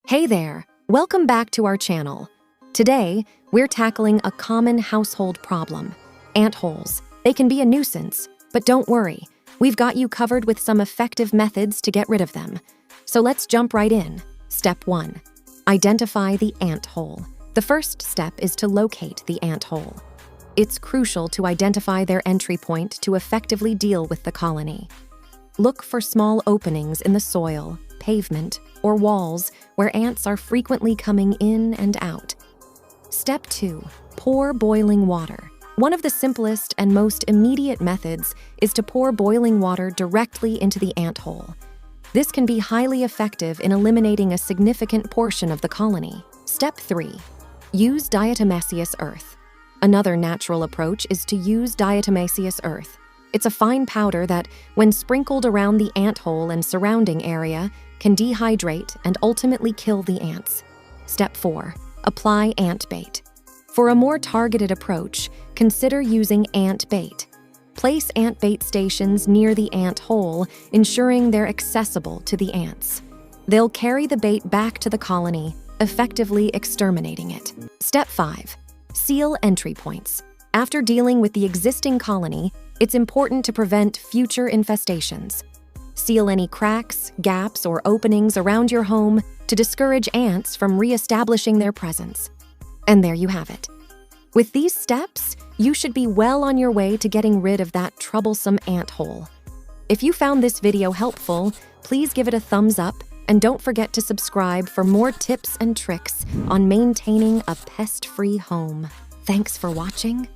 Hey there, welcome back to our channel. Today, we're tackling a common household problem, ant holes. They can be a nuisance, but don't worry, we've got you covered with some effective methods to get rid of them. So let's jump right in. Step 1. Identify the ant hole. The first step is to locate the ant hole. It's crucial to identify their entry point to effectively deal with the colony. Look for small openings in the soil, pavement, or walls where ants are frequently coming in and out. Step 2. Pour boiling water. One of the simplest and most immediate methods is to pour boiling water directly into the ant hole. This can be highly effective in eliminating a significant portion of the colony. Step 3. Use diatomaceous earth. Another natural approach is to use diatomaceous earth. It's a fine powder that, when sprinkled around the ant hole and surrounding area, can dehydrate and ultimately kill the ants. Step 4. Apply ant bait. For a more targeted approach, consider using ant bait. Place ant bait stations near the ant hole, ensuring they're accessible to the ants. They'll carry the bait back to the colony, effectively exterminating it. Step 5. Seal entry points. After dealing with the existing colony, it's important to prevent future infestations. Seal any cracks, gaps, or openings around your home to discourage ants from re-establishing their presence. And there you have it. With these steps, you should be well on your way to getting rid of that troublesome ant hole. If you found this video helpful, please give it a thumbs up and don't forget to subscribe for more tips and tricks on maintaining a pest-free home. Thanks for watching.